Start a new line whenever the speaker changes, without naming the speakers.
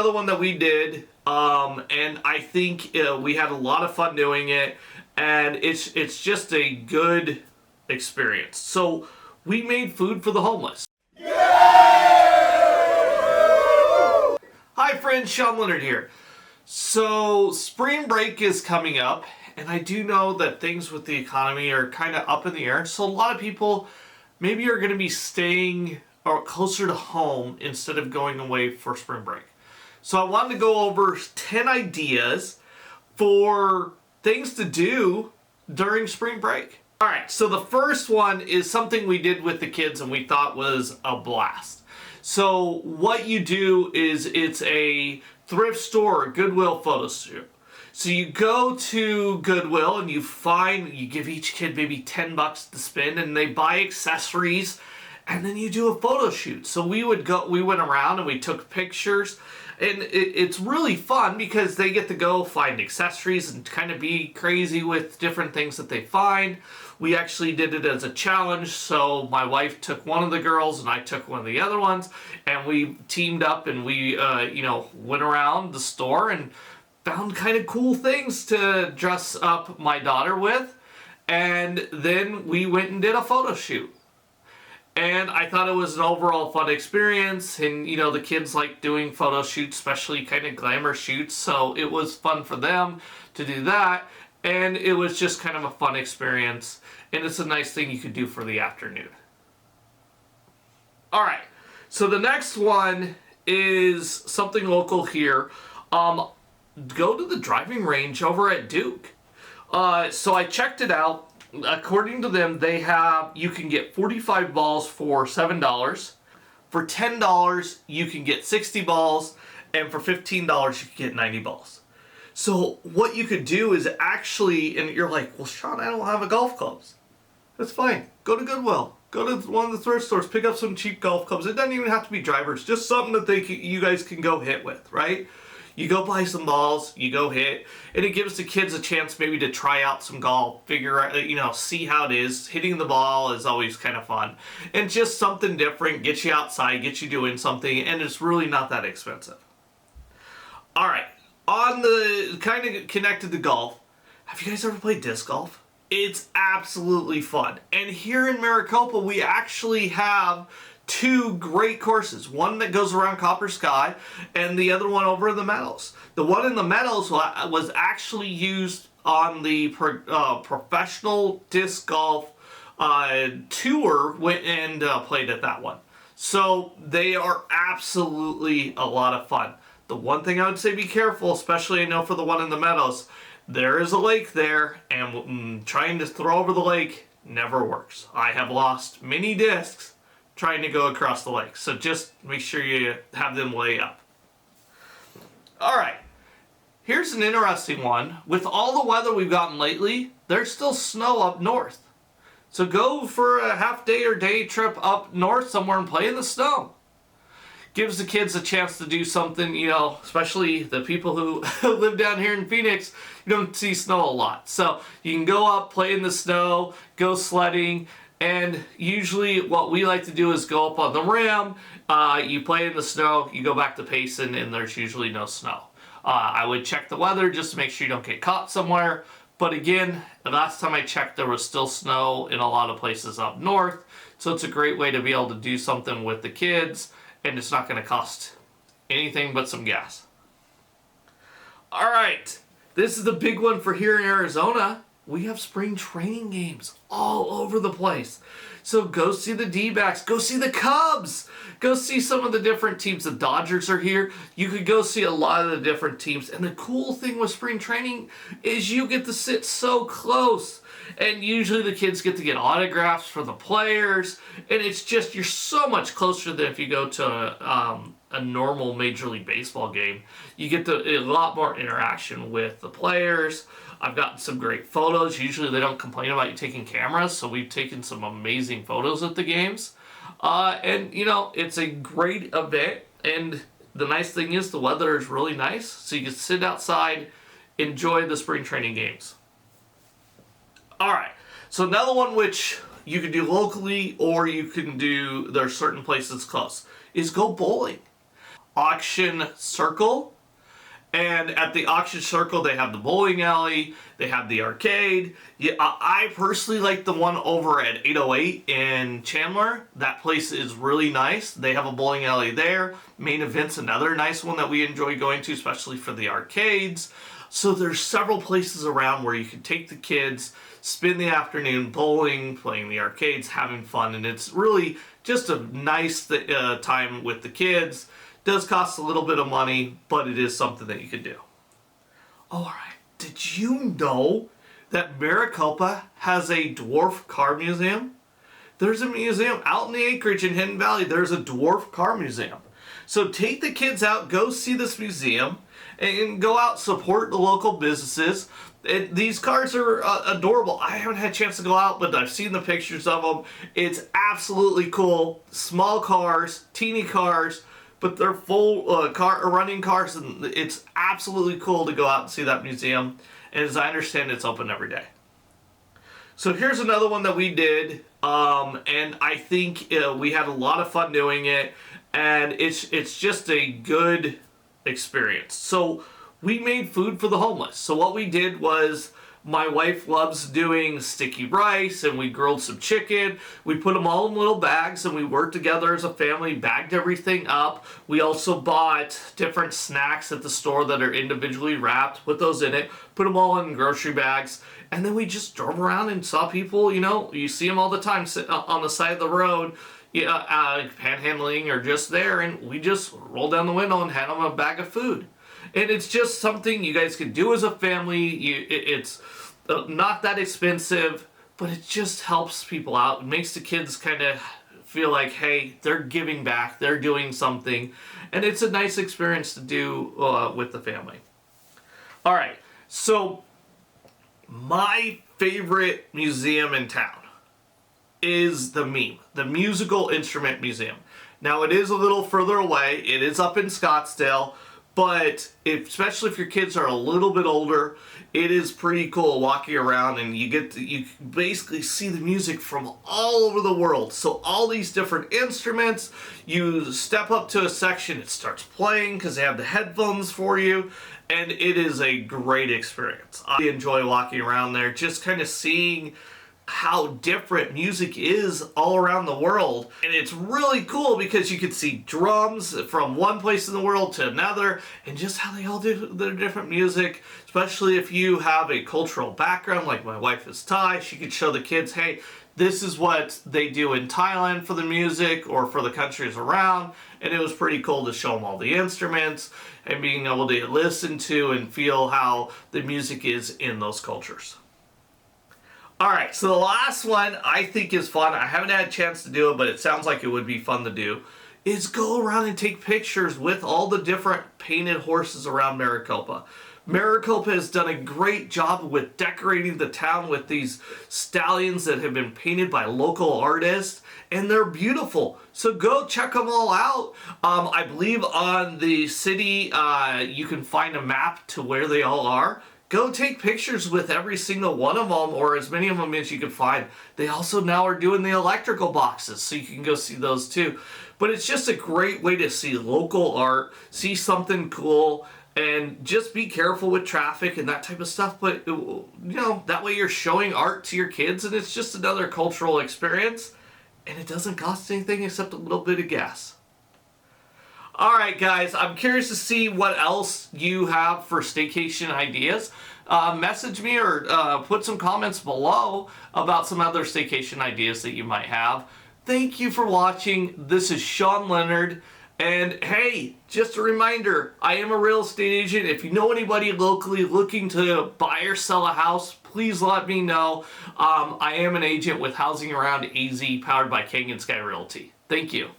another one that we did, and I think we had a lot of fun doing it, and it's just a good experience. So we made food for the homeless. Hi friends, Sean Leonard here. So spring break is coming up, and I do know that things with the economy are kind of up in the air. So a lot of people maybe are going to be staying or closer to home instead of going away for spring break. So I wanted to go over 10 ideas for things to do during spring break. All right, so the first one is something we did with the kids and we thought was a blast. So what you do is it's a thrift store or Goodwill photo shoot. So you go to Goodwill and you give each kid maybe 10 bucks to spend, and they buy accessories, and then you do a photo shoot. So we went around and we took pictures, and it's really fun because they get to go find accessories and kind of be crazy with different things that they find. We actually did it as a challenge, so my wife took one of the girls and I took one of the other ones, and we teamed up and we went around the store and found kind of cool things to dress up my daughter with, and then we went and did a photo shoot. And I thought it was an overall fun experience, and the kids like doing photo shoots, especially kind of glamour shoots, so it was fun for them to do that, and it was just kind of a fun experience, and it's a nice thing you could do for the afternoon. Alright, so the next one is something local here. Go to the driving range over at Duke. So I checked it out. According to them, you can get 45 balls for $7. For $10, you can get 60 balls, and for $15, you can get 90 balls. So what you could do is actually, and you're like, well, Sean, I don't have a golf clubs. That's fine. Go to Goodwill. Go to one of the thrift stores. Pick up some cheap golf clubs. It doesn't even have to be drivers. Just something that you guys can go hit with, right? You go buy some balls, you go hit, and it gives the kids a chance maybe to try out some golf, figure out, see how it is. Hitting the ball is always kind of fun. And just something different, get you outside, get you doing something, and it's really not that expensive. All right, on the kind of connected to golf, have you guys ever played disc golf? It's absolutely fun. And here in Maricopa, we actually have two great courses. One that goes around Copper Sky and the other one over in the Meadows. The one in the Meadows was actually used on the professional disc golf tour and played at that one. So they are absolutely a lot of fun. The one thing I would say, be careful, especially I know for the one in the Meadows, there is a lake there, and trying to throw over the lake never works. I have lost many discs trying to go across the lake. So just make sure you have them lay up. Alright, here's an interesting one. With all the weather we've gotten lately, there's still snow up north. So go for a half day or day trip up north somewhere and play in the snow. Gives the kids a chance to do something, especially the people who live down here in Phoenix, you don't see snow a lot. So you can go up, play in the snow, go sledding. And usually what we like to do is go up on the rim, you play in the snow, you go back to Payson, and there's usually no snow. I would check the weather just to make sure you don't get caught somewhere. But again, the last time I checked, there was still snow in a lot of places up north. So it's a great way to be able to do something with the kids, and it's not going to cost anything but some gas. All right, this is the big one for here in Arizona. We have spring training games all over the place. So go see the D-backs, go see the Cubs, go see some of the different teams. The Dodgers are here. You could go see a lot of the different teams. And the cool thing with spring training is you get to sit so close. And usually the kids get to get autographs for the players. And it's just, you're so much closer than if you go to a normal Major League Baseball game. You get a lot more interaction with the players. I've gotten some great photos. Usually they don't complain about you taking cameras, so we've taken some amazing photos at the games. And, it's a great event, and the nice thing is the weather is really nice, so you can sit outside, enjoy the spring training games. Alright, so another one which you can do locally, or you can do, there are certain places close, is go bowling. Auction Circle. And at the Auction Circle, they have the bowling alley, they have the arcade. Yeah, I personally like the one over at 808 in Chandler. That place is really nice. They have a bowling alley there. Main Event's another nice one that we enjoy going to, especially for the arcades. So there's several places around where you can take the kids, spend the afternoon bowling, playing the arcades, having fun, and it's really just a nice time with the kids. Does cost a little bit of money, but it is something that you can do. All right, did you know that Maricopa has a dwarf car museum? There's a museum out in the acreage in Hidden Valley. There's a dwarf car museum. So take the kids out, go see this museum, and go out, support the local businesses. These cars are adorable. I haven't had a chance to go out, but I've seen the pictures of them. It's absolutely cool. Small cars, teeny cars, but they're full running cars, and it's absolutely cool to go out and see that museum. And as I understand, it's open every day. So here's another one that we did, and I think we had a lot of fun doing it, and it's just a good experience. So we made food for the homeless. So what we did was, my wife loves doing sticky rice, and we grilled some chicken. We put them all in little bags, and we worked together as a family, bagged everything up. We also bought different snacks at the store that are individually wrapped, put those in it, put them all in grocery bags, and then we just drove around and saw people, you see them all the time sitting on the side of the road, panhandling or just there, and we just rolled down the window and had them a bag of food. And it's just something you guys can do as a family. It's not that expensive, but it just helps people out. It makes the kids kind of feel like, hey, they're giving back, they're doing something, and it's a nice experience to do with the family. All right, so my favorite museum in town is the MIME, the Musical Instrument Museum. Now, it is a little further away. It is up in Scottsdale. But especially if your kids are a little bit older, it is pretty cool walking around, and you basically see the music from all over the world. So all these different instruments, you step up to a section, it starts playing because they have the headphones for you, and it is a great experience. I enjoy walking around there, just kind of seeing how different music is all around the world. And it's really cool because you can see drums from one place in the world to another, and just how they all do their different music. Especially if you have a cultural background, like my wife is Thai, she could show the kids, hey, this is what they do in Thailand for the music or for the countries around. And it was pretty cool to show them all the instruments and being able to listen to and feel how the music is in those cultures. All right, so the last one I think is fun. I haven't had a chance to do it, but it sounds like it would be fun to do, is go around and take pictures with all the different painted horses around Maricopa. Maricopa has done a great job with decorating the town with these stallions that have been painted by local artists, and they're beautiful. So go check them all out. I believe on the city, you can find a map to where they all are. Go take pictures with every single one of them, or as many of them as you can find. They also now are doing the electrical boxes, so you can go see those too. But it's just a great way to see local art, see something cool, and just be careful with traffic and that type of stuff. But, that way you're showing art to your kids, and it's just another cultural experience, and it doesn't cost anything except a little bit of gas. All right, guys, I'm curious to see what else you have for staycation ideas. Message me or put some comments below about some other staycation ideas that you might have. Thank you for watching. This is Sean Leonard. And hey, just a reminder, I am a real estate agent. If you know anybody locally looking to buy or sell a house, please let me know. I am an agent with Housing Around AZ, powered by King and Sky Realty. Thank you.